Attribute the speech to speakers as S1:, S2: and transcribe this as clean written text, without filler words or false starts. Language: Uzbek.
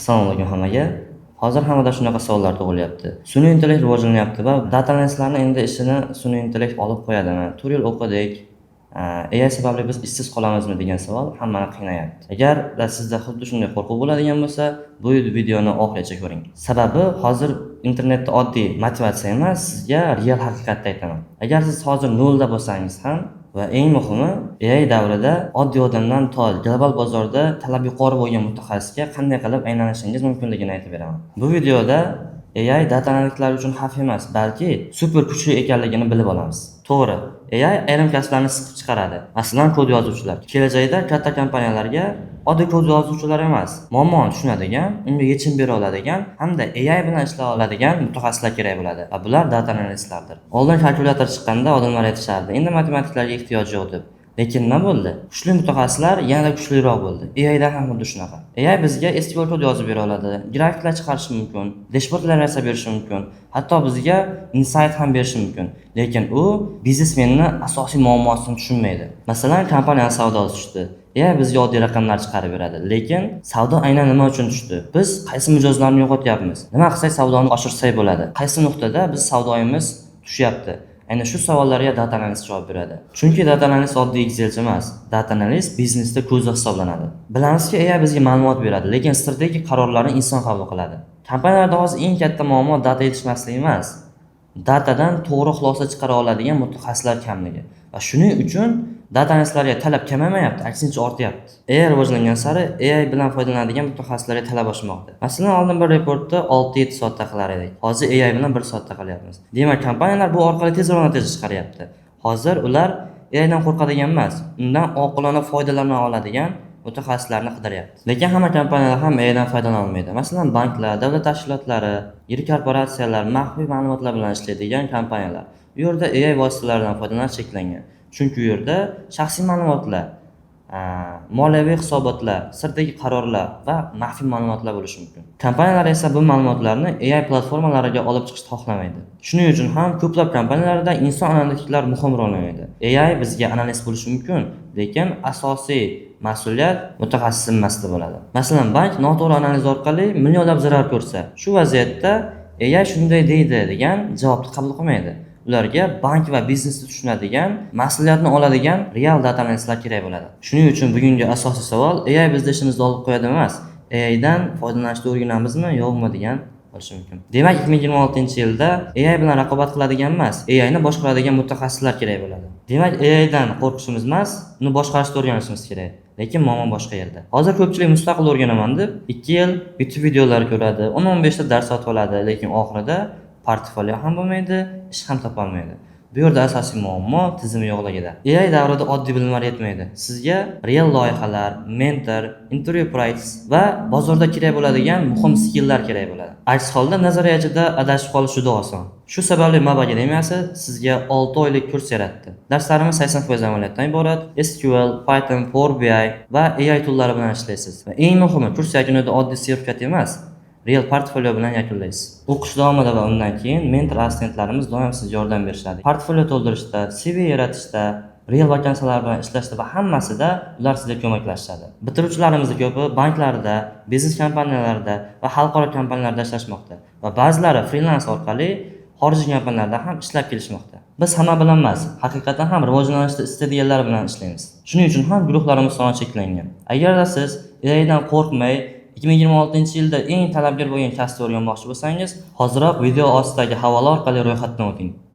S1: Assalomu alaykum hammaga. Hozir hammada shunaqa savollar tug'ilyapti. Sun'iy intellekt rivojlanyapti va data analistlarning endi ishini sun'iy intellekt olib qo'yadimi? 4 yil o'qidik. AI sababli biz ishsiz qolamizmi degan savol hammani qiynayapti. Agar sizda xuddi shunday qo'rquv bo'ladigan bo'lsa, bu videoni oxirigacha ko'ring. Sababi hozir internetda oddiy motivatsiya emas, sizga real haqiqatni aytaman. Agar siz hozir nolda bo'lsangiz ham va eng muhimi, AI davrida oddiy odamdan to global bozorda talab yuqori bo'lgan mutaxassisga qanday qilib aylanishingiz mumkinligini aytib beraman. Bu videoda AI data analistlar uchun xavf emas, balki super kuchli ekanligini bilib olamiz. To'g'ri, AI ayrim kasblarni siqib chiqaradi. Masalan, kod yozuvchilar. Kelajakda katta kompaniyalarga oddiy kod yozuvchilar emas, muammoni tushunadigan, unga yechim bera oladigan hamda AI bilan ishlay oladigan mutaxassislar kerak bo'ladi. Va bular data analistlardir. Oldin kalkulyator chiqqanda odamlar aytishardi, endi matematiklarga ehtiyoj yo'q deb. Lekin nima bo'ldi? Kuchli mutaxassislar yanada kuchliroq bo'ldi. AI da ham xuddi shunaqa. AI bizga SQL kod yozib bera oladi, grafiklar chiqarishi mumkin, dashbordlar yasab berishi mumkin, hatto bizga insight ham berishi mumkin. Lekin u biznesmenning asosiy muammosini tushunmaydi. Masalan, kompaniya savdosi tushdi. AI bizga oddiy raqamlar chiqarib beradi, lekin savdo aynan nima uchun tushdi? Biz qaysi mijozlarni yo'qotyapmiz? Nima qilsak savdoni oshirsak bo'ladi? Qaysi nuqtada biz savdoyimiz tushyapti? Ayni shu savollarga data analist javob beradi. Chunki data analist oddiy Excelchi emas, data analist biznesda ko'zi hisoblanadi. Bilamizki, AI bizga ma'lumot beradi, lekin strategik qarorlarni inson qabul qiladi. Kompaniyalarda hozir eng katta muammo data yetishmasligi emas, datadan to'g'ri xulosa chiqara oladigan mutaxassislar kamligi. Va shuning uchun data analistlarga talab kamamayapti, aksincha ortyapti. AI rivojlangan sari AI bilan foydalanadigan mutaxassislarga talab oshmoqda. Masalan, oldin bir reportni 6-7 soatda qilar edik. Hozir AI bilan 1 soatda qilyapmiz. Demak, kompaniyalar bu orqali tezroq natija chiqaryapti. Hozir ular AI dan qo'rqadigan emas, undan oqilona foydalana oladigan mutaxassislarni qidiryapti. Lekin hamma kompaniyalar ham AI dan foydalana olmaydi. Masalan, banklar, davlat tashkilotlari, yirik korporatsiyalar, maxfiy ma'lumotlar bilan ishlaydigan kompaniyalar. Bu yerda AI vositalaridan foydalanish cheklangan. Chunki u yerda shaxsiy ma'lumotlar, moliyaviy hisobotlar, strategik qarorlar va maxfiy ma'lumotlar bo'lishi mumkin. Kompaniyalar esa bu ma'lumotlarni AI platformalariga olib chiqishni xohlamaydi. Shuning uchun ham ko'plab kompaniyalarda inson analitiklar muhim rol o'ynaydi. AI bizga analist bo'lishi mumkin, lekin asosiy mas'uliyat mutaxassis zimmasida bo'ladi. Masalan, bank noto'g'ri analiz orqali millionlab zarar ko'rsa, shu vaziyatda AI shunday deydi degan javobni qabul qilmaydi. Ularga bank va biznesni tushunadigan, mas'uliyatni oladigan real data analistlar kerak bo'ladi. Shuning uchun bugungi asosiy savol AI bizda ishimizni olib qo'yadi emas, AI dan foydalanishni o'rganamizmi, yo'qmi degan bo'lishi mumkin. Demak, 2026-yilda AI bilan raqobat qiladigan emas, AI ni boshqaradigan mutaxassislar kerak bo'ladi. Demak, AI dan qo'rqishimiz emas, uni boshqarishni o'rganishimiz kerak. Lekin muammo boshqa yerda. Hozir ko'pchilik mustaqil o'rganaman deb 2 yil YouTube videolar ko'radi, 10-15 ta dars sotib oladi, lekin oxirida portfolio ham bo'lmaydi, ish ham topolmaydi. Bu yerda asosiy muammo tizim yo'qligida. AI davrida oddiy bilimlar yetmaydi. Sizga real loyihalar, mentor, interview practice va bozorda kerak bo'ladigan muhim skilllar kerak bo'ladi. Aks holda nazariyachida adashib qolish juda oson. Shu sababli Mab akademiyasi sizga 6 oylik kurs yaratdi. Darslarimiz 80% amaliyotdan iborat. SQL, Python, Power BI va AI to'llari bilan ishlaysiz. Va eng muhimi, kurs yakunida oddiy sertifikat emas, real portfolio bilan yakunlaysiz. O'qish davomida va undan keyin mentor assistentlarimiz doim sizga yordam berishadi. Portfolio to'ldirishda, CV yaratishda, real vakansiyalar bilan ishlashda va hammasida ular sizga ko'maklashadi. Bitiruvchilarimizning ko'pi banklarda, biznes kompaniyalarida va xalqaro kompaniyalarda ishlashmoqda va ba'zilari freelance orqali xorijiy kompaniyalarda ham ishlab kelishmoqda. Biz hamma bilan emas, haqiqatan ham rivojlanishni istaydiganlar bilan ishlaymiz. Shuning uchun ham guruhlarimiz soni cheklangan. Agarda siz AI dan qo'rqmay 2026-yilda eng talabgor bo'lgan kasbni o'rganmoqchi bo'lsangiz, hoziroq video ostidagi havola orqali ro'yxatdan o'ting.